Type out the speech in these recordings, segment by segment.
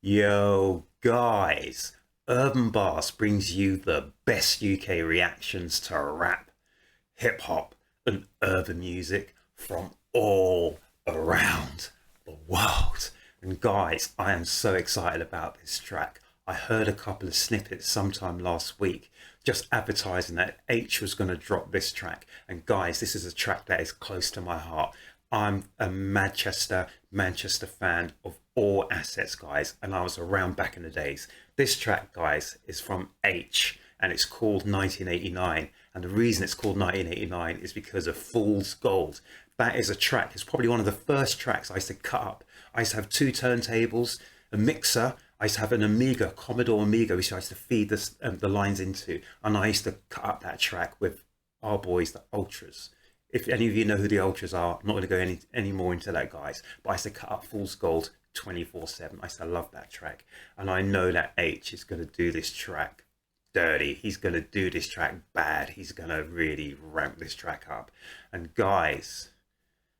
Yo, guys, Urb'n Barz brings you the best UK reactions to rap, hip hop, and urban music from all around the world. And guys, I am so excited about this track. I heard a couple of snippets sometime last week just advertising that Aitch was going to drop this track. And guys, this is a track that is close to my heart. I'm a Manchester fan of all assets, guys, and I was around back in the days. This track, guys, is from Aitch and it's called 1989. And the reason it's called 1989 is because of Fool's Gold. That is a track, it's probably one of the first tracks I used to cut up. I used to have two turntables, a mixer. I used to have an Amiga, Commodore Amiga, which I used to feed the lines into. And I used to cut up that track with our boys, the Ultras. If any of you know who the Ultras are, I'm not going to go any more into that, guys. But I used to cut up Fool's Gold 24/7. I used to love that track. And I know that Aitch is going to do this track dirty. He's going to do this track bad. He's going to really ramp this track up. And guys,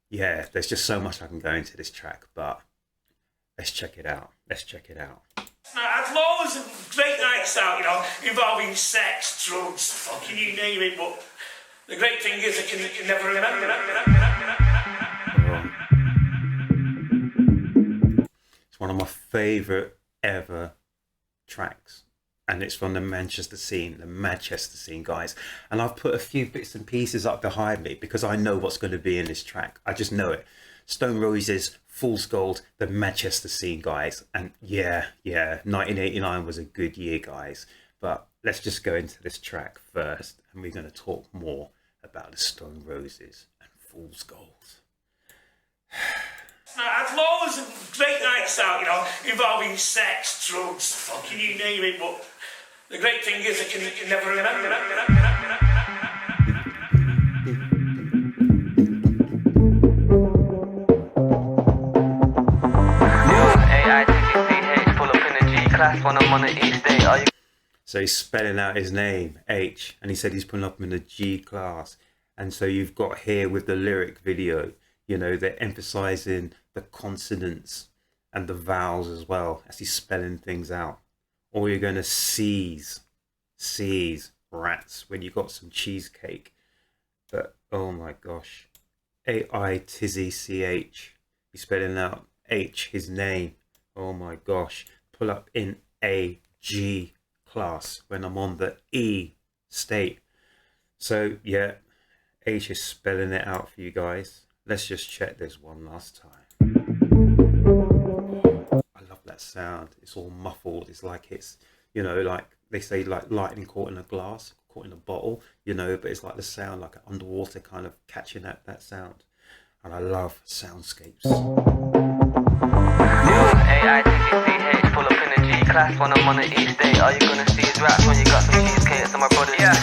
yeah, there's just so much I can go into this track. But let's check it out. Let's check it out. I've had loads of great nights out, involving sex, drugs, fucking you name it, but the great thing is I can never remember it. It's one of my favourite ever tracks. And it's from the Manchester scene, guys. And I've put a few bits and pieces up behind me because I know what's going to be in this track. I just know it. Stone Roses, Fool's Gold, the Manchester scene, guys. And yeah, 1989 was a good year, guys. But let's just go into this track first. And we're going to talk more about the Stone Roses and Fool's Gold. I've had loads of great nights out, involving sex, drugs, fucking you name it, but the great thing is I can never remember it. When I'm on the East Day, are you... So he's spelling out his name, H, and he said he's putting up in the G class. And so you've got here with the lyric video, they're emphasizing the consonants and the vowels as well as he's spelling things out. Or you're going to seize rats when you got some cheesecake. But oh my gosh, Aitch, he's spelling out H, his name. Oh my gosh, pull up in a G class when I'm on the E state. So yeah, H is spelling it out for you guys. Let's just check this one last time. I love that sound. It's all muffled. It's like it's, like they say, like lightning caught in a glass, caught in a bottle, but it's like the sound, like an underwater kind of catching that sound. And I love soundscapes. A-I-T-C-H, pull up in the G class when I'm on the East Day. Are you gonna see his raps when you got some cheesecake? So my brothers, yeah,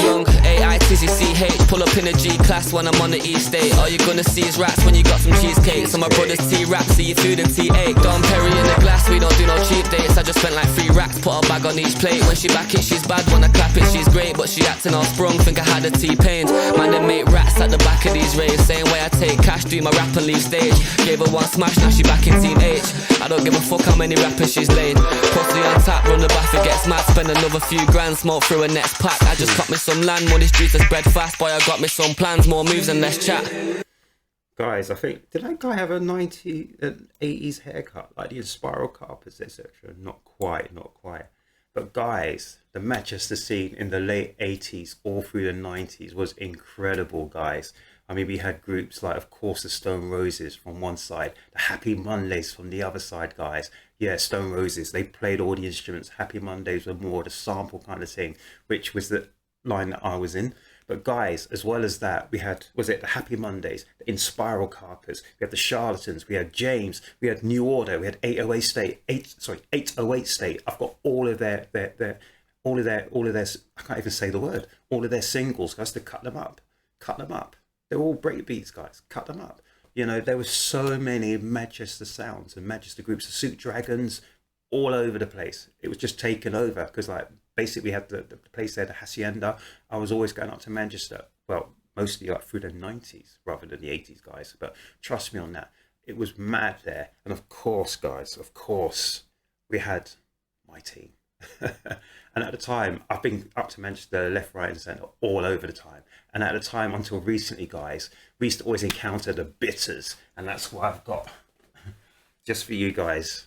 young A-I-T-C-H, pull up in the G class when I'm on the East Day. All you gonna see is rats when you got some cheesecake. So my brothers T-rap, see your food and T8. Don Perry in the glass, we don't do no cheap dates. I just spent like 3 racks, put a bag on each plate. When she back it, she's bad, when I clap it, she's great. But she acting all sprung, think I had a T-pain. Man, they make rats at the back of these raves. Same way I take cash, do my rap and leave stage. Gave her one smash, now she back in Team H. I don't give a fuck how many rappers she's laid. Pussy on tap, run the bath, it gets mad. Spend another few grand, smoke through a next pack. I just cut me some land, money's due to spread fast. Boy, I got me some plans, more moves and less chat. Guys, I think, did that guy have a 80s haircut, like the spiral carpets, etc.? Not quite. But guys, the Manchester scene in the late 80s, all through the 90s was incredible, guys. I mean, we had groups like, of course, the Stone Roses from one side, the Happy Mondays from the other side, guys. Yeah, Stone Roses, they played all the instruments. Happy Mondays were more the sample kind of thing, which was the line that I was in. But guys, as well as that, we had, the Happy Mondays, the Inspiral Carpers, we had the Charlatans, we had James, we had New Order, we had 808 State. I've got all of their, I can't even say the word, all of their singles, guys, to cut them up. They're all breakbeats, guys, cut them up. There were so many Manchester sounds and Manchester groups, the Suit Dragons, all over the place. It was just taken over because, like, basically we had the place there, the Hacienda. I was always going up to Manchester. Well, mostly like through the 90s rather than the 80s, guys. But trust me on that. It was mad there. And of course, guys, of course, we had my team. And at the time, I've been up to Manchester, left, right and centre all over the time. And at the time, until recently, guys, we used to always encounter the bitters. And that's what I've got just for you guys.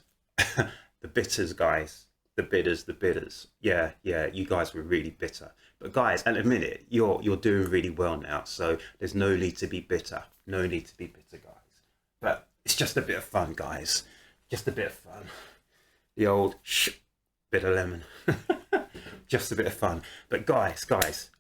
The bitters, guys. The bitters. Yeah, you guys were really bitter. But guys, at the minute, you're doing really well now. So there's no need to be bitter. No need to be bitter, guys. But it's just a bit of fun, guys. Just a bit of fun. The old bit of lemon. Just a bit of fun. But guys,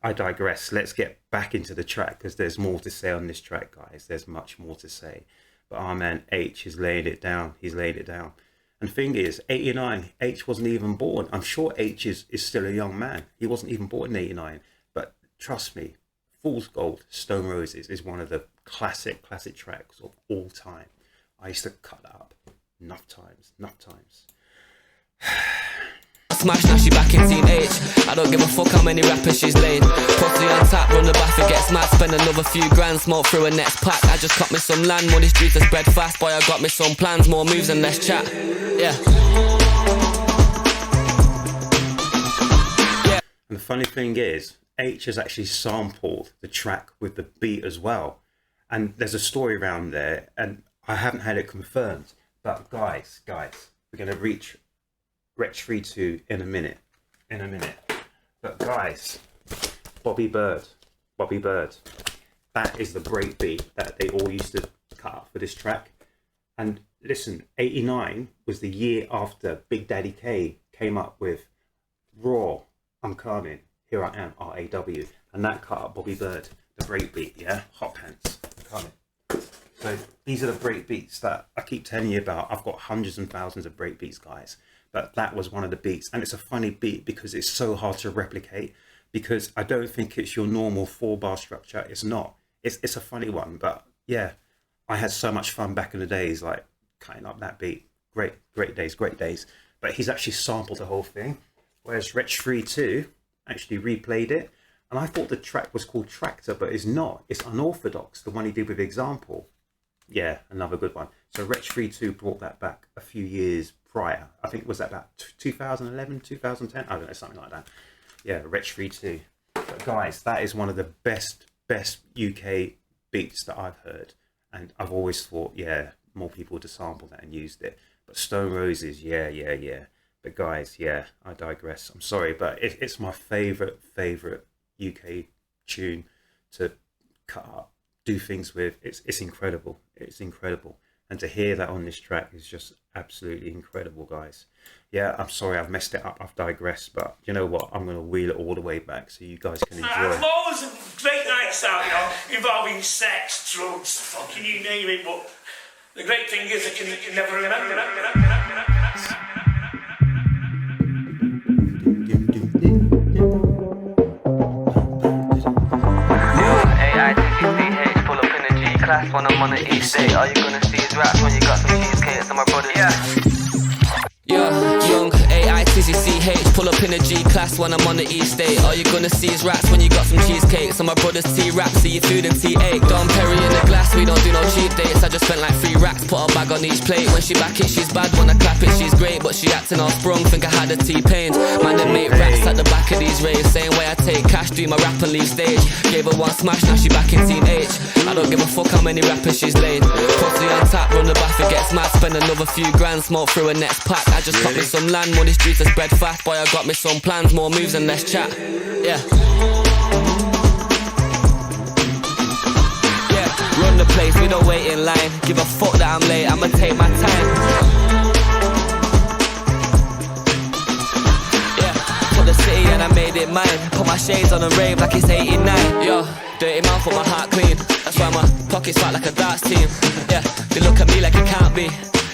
I digress. Let's get back into the track because there's more to say on this track, guys. There's much more to say. But our man Aitch has laid it down. He's laid it down. And the thing is, 89, Aitch wasn't even born. I'm sure Aitch is still a young man. He wasn't even born in 89. But trust me, Fool's Gold, Stone Roses is one of the classic tracks of all time. I used to cut that up enough times. Smash, now she back in Team H. I don't give a fuck how many rappers she's laid. Pussy on tap, run the bath and gets mad. Spend another few grand, smoke through a next pack. I just cut me some land, money streets are spread fast. Boy, I got me some plans, more moves and less chat. Yeah. And the funny thing is, Aitch has actually sampled the track with the beat as well. And there's a story around there, and I haven't had it confirmed. But guys, we're going to reach Wretch 3-2 in a minute. But guys, Bobby Bird, that is the break beat that they all used to cut up for this track. And listen, 89 was the year after Big Daddy K came up with Raw, I'm Coming, Here I Am, R-A-W. And that cut up Bobby Bird, the break beat, yeah? Hot Pants, I'm Coming. So these are the break beats that I keep telling you about. I've got hundreds and thousands of break beats, guys. But that was one of the beats. And it's a funny beat because it's so hard to replicate, because I don't think it's your normal 4-bar structure. It's not. It's a funny one. But yeah, I had so much fun back in the days, like cutting up that beat. Great days. But he's actually sampled the whole thing. Whereas Wretch 3-2 actually replayed it. And I thought the track was called Tractor, but it's not. It's Unorthodox, the one he did with Example. Yeah, another good one. So Wretch 3-2 brought that back a few years prior. I think, was that about 2011, 2010? I don't know, something like that. Yeah, Wretch 3-2. But guys, that is one of the best UK beats that I've heard. And I've always thought, yeah, more people would have sampled that and used it. But Stone Roses, yeah. But guys, yeah, I digress. I'm sorry, but it's my favourite UK tune to cut up, do things with. It's incredible. It's incredible. And to hear that on this track is just absolutely incredible, guys. Yeah, I'm sorry I've messed it up. I've digressed. But you know what? I'm going to wheel it all the way back so you guys can enjoy. I've always great nights out, you know, involving sex, drugs, fucking you name it. But the great thing is I can never remember. Aitch, pull up in the G-Class when I'm on the East Day. All you gonna see is raps when you got some cheesecake. So my brothers. Yeah, young Aitch, pull up in a G-Class when I'm on the East Day. All you gonna see is raps when you got some cheesecake. So my brothers T-rap, see your food and T8. Don Perry in the glass, we don't do no cheap dates. I just spent like 3 racks, put a bag on each plate. When she back it, she's bad. When I clap it, she's great. But she acting all sprung, think I had a T-pain. Man, they make rats at the back of these raves. Same way I take cash, do my rap and leave stage. Gave her one smash, now she back in Team H. I don't give a fuck how many rappers she's laid. Pussy on tap, run the bath and gets mad. Spend another few grand, smoke through a next pack. I just cut me some land, money streets are spread fast. Boy, I got me some plans, more moves and less chat. Yeah, run the place, we don't wait in line. Give a fuck that I'm late, I'ma take my time. Yeah, for the city and I made it mine. Put my shades on and rave like it's 89. Yo, dirty mouth but my heart clean. That's why my pockets fat like a darts team. Yeah, they look at me like it can't be.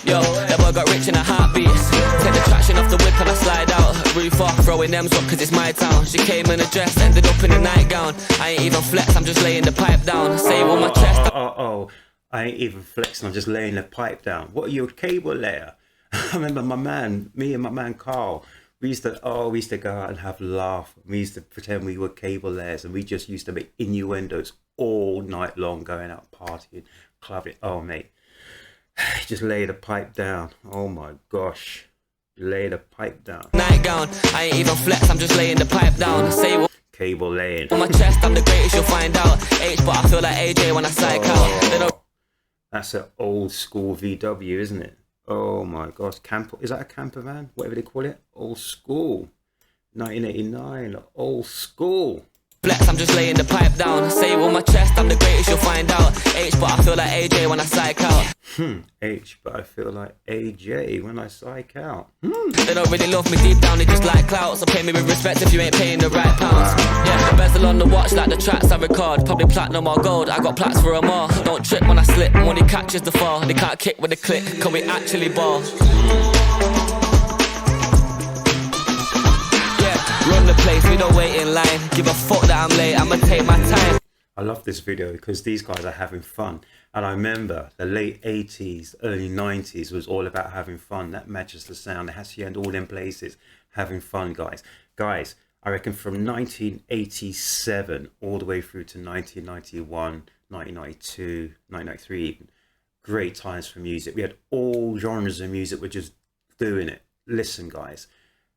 Yo, that boy got rich in a heartbeat. Take the traction off the whip and I slide out. Roof off, throwing them up cause it's my town. She came in a dress, ended up in a nightgown. I ain't even flex, I'm just laying the pipe down. Say it with my chest. I ain't even flexing, I'm just laying the pipe down. What are you, a cable layer? I remember me and my man Carl, we used to go out and have a laugh. We used to pretend we were cable layers and we just used to make innuendos all night long, going out partying, clubbing. Oh mate. Just lay the pipe down. Oh my gosh. Lay the pipe down. Nightgown, I ain't even flex, I'm just laying the pipe down. Say what Cable laying. on my chest, I'm the greatest, you'll find out. Aitch, but I feel like AJ when I psych out. They don't That's an old school VW, isn't it? Oh my gosh. Is that a camper van? Whatever they call it. Old school. 1989. Old school. flex, I'm just laying the pipe down. Say it on my chest, I'm the greatest, you'll find out. Aitch, but I feel like AJ when I psych out. H, but I feel like AJ when I psych out. They don't really love me deep down, they just like clout. So pay me with respect if you ain't paying the right pounds. Yeah, the bezel on the watch like the tracks I record. Probably platinum or gold, I got plaques for them all. Don't trip when I slip, money catches the fall. They can't kick with a click, can we actually ball? Yeah, run the place, we don't wait in line. Give a fuck that I'm late, I'ma take my time. I love this video because these guys are having fun. And I remember the late 80s, early 90s was all about having fun. That matches the sound. It has to end all them places. Having fun, guys. Guys, I reckon from 1987 all the way through to 1991, 1992, 1993 even. Great times for music. We had all genres of music. We're just doing it. Listen, guys.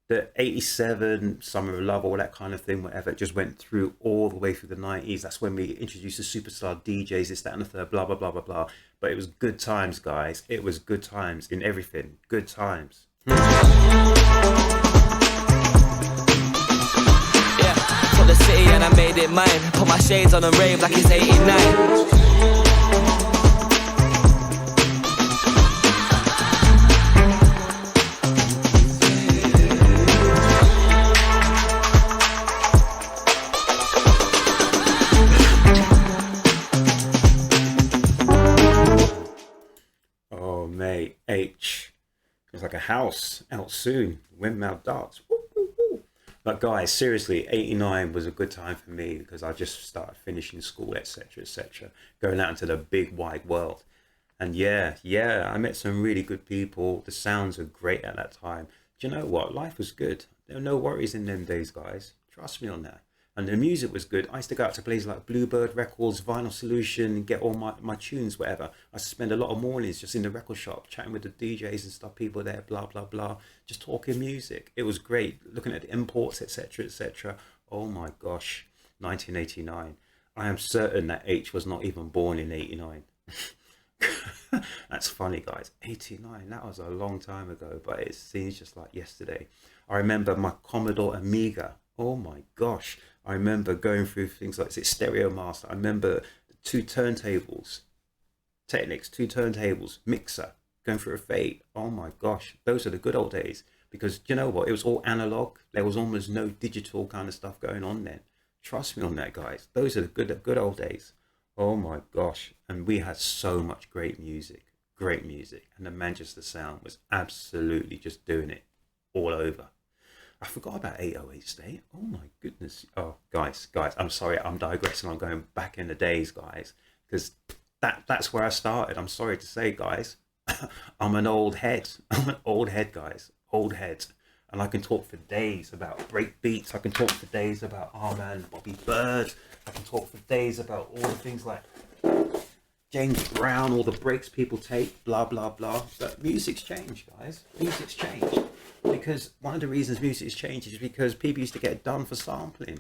The 87, Summer of Love, all that kind of thing, whatever, it just went through all the way through the 90s. That's when we introduced the superstar DJs, this, that, and the third, blah, blah, blah, blah, blah. But it was good times, guys. It was good times in everything. Good times. Yeah, took the city and I made it mine. Put my shades on and rave like it's 89. Aitch. It's like a house out soon. Windmill darts. Woo, woo, woo. But guys, seriously, 89 was a good time for me because I just started finishing school, etc., etc., going out into the big wide world. And yeah, I met some really good people. The sounds were great at that time. Do you know what? Life was good. There were no worries in them days, guys. Trust me on that. And the music was good. I used to go out to places like Bluebird Records, Vinyl Solution, get all my tunes, whatever. I used to spend a lot of mornings just in the record shop, chatting with the DJs and stuff, people there, blah, blah, blah, just talking music. It was great, looking at the imports, etc., etc. Oh my gosh, 1989. I am certain that H was not even born in 89. That's funny, guys. 89, that was a long time ago, but it seems just like yesterday. I remember my Commodore Amiga. Oh my gosh. I remember going through things like Stereo Master. I remember 2 turntables, Technics, 2 turntables, mixer, going through a fade. Oh my gosh, those are the good old days. Because you know what? It was all analog. There was almost no digital kind of stuff going on then. Trust me on that, guys. Those are the good old days. Oh my gosh. And we had so much great music. And the Manchester sound was absolutely just doing it all over. I forgot about 808 State. Oh my goodness. Oh, guys, I'm sorry. I'm digressing. I'm going back in the days, guys, because that's where I started. I'm sorry to say, guys. I'm an old head. I'm an old head, guys. Old head. And I can talk for days about break beats. I can talk for days about man, Bobby Bird. I can talk for days about all the things like James Brown, all the breaks people take, blah, blah, blah. But music's changed, guys. Music's changed. Because one of the reasons music's changed is because people used to get done for sampling.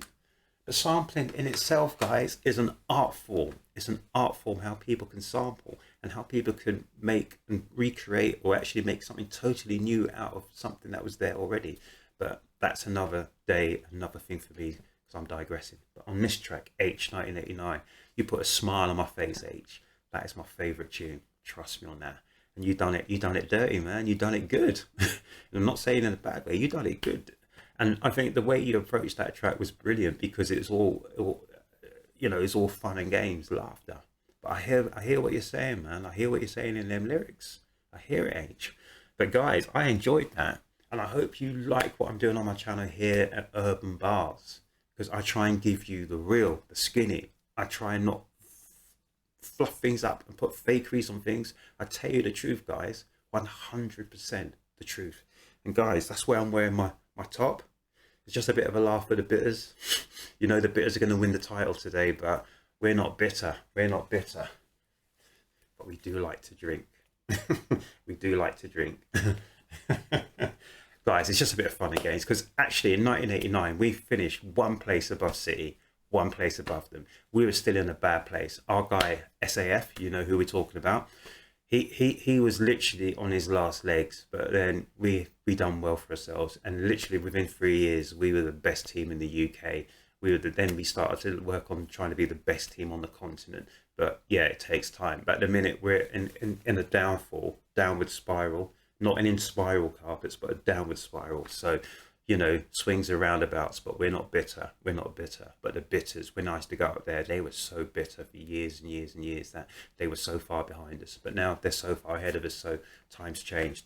But sampling in itself, guys, is an art form. It's an art form how people can sample and how people can make and recreate or actually make something totally new out of something that was there already. But that's another day, another thing for me, because I'm digressing. But on this track, Aitch 1989, you put a smile on my face, Aitch. That is my favourite tune. Trust me on that. And you done it dirty, man. You done it good. I'm not saying in a bad way. You done it good. And I think the way you approached that track was brilliant because it's all it's all fun and games, laughter. But I hear what you're saying, man. I hear what you're saying in them lyrics. I hear it, H. But guys, I enjoyed that, and I hope you like what I'm doing on my channel here at Urb'n Barz, because I try and give you the real, the skinny. I try and not fluff things up and put fakeries on things. I tell you the truth, guys, 100% the truth. And guys, that's where I'm wearing my top. It's just a bit of a laugh for the bitters. You know the bitters are going to win the title today, but we're not bitter. We're not bitter. But we do like to drink. We do like to drink. Guys, it's just a bit of fun and games, because actually in 1989 we finished one place above City, one place above them. We were still in a bad place. Our guy SAF, you know who we're talking about, he was literally on his last legs, but then we done well for ourselves, and literally within 3 years we were the best team in the UK. Then we started to work on trying to be the best team on the continent. But yeah, it takes time. But at the minute we're in a downward spiral, not in spiral carpets, but a downward spiral. So, you know, swings and roundabouts, but we're not bitter. We're not bitter. But the bitters, we're nice to go up there. They were so bitter for years and years and years that they were so far behind us. But now they're so far ahead of us. So times change.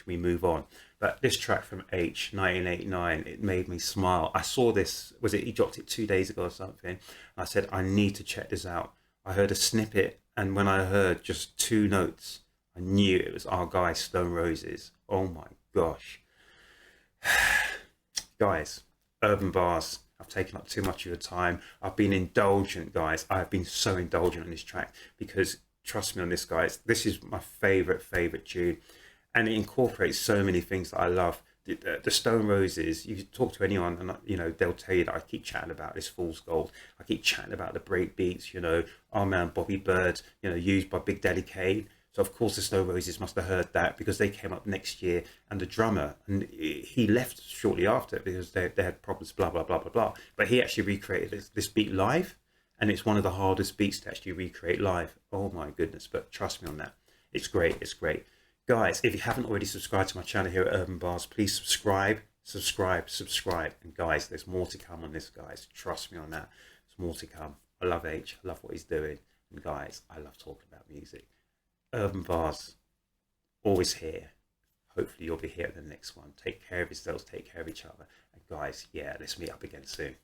We move on. But this track from Aitch, 1989, it made me smile. I saw this, he dropped it 2 days ago or something. I said, I need to check this out. I heard a snippet, and when I heard just 2 notes, I knew it was our guy Stone Roses. Oh my gosh. Guys, Urb'n Barz, I've taken up too much of your time. I've been indulgent, guys. I've been so indulgent on this track, because trust me on this, guys, this is my favorite tune, and it incorporates so many things that I love. The Stone Roses, you talk to anyone and, you know, they'll tell you that I keep chatting about this Fool's Gold. I keep chatting about the break beats, you know, our man Bobby Bird, you know, used by Big Daddy Kane. So of course the Stone Roses must have heard that, because they came up next year, and the drummer, and he left shortly after because they had problems, blah, blah, blah, blah, blah. But he actually recreated this beat live, and it's one of the hardest beats to actually recreate live. Oh my goodness, but trust me on that. It's great, it's great. Guys, if you haven't already subscribed to my channel here at Urb'n Barz, please subscribe. And guys, there's more to come on this, guys. Trust me on that. There's more to come. I love Aitch. I love what he's doing. And guys, I love talking about music. Urb'n Barz, always here. Hopefully you'll be here at the next one. Take care of yourselves. Take care of each other. And guys, yeah, let's meet up again soon.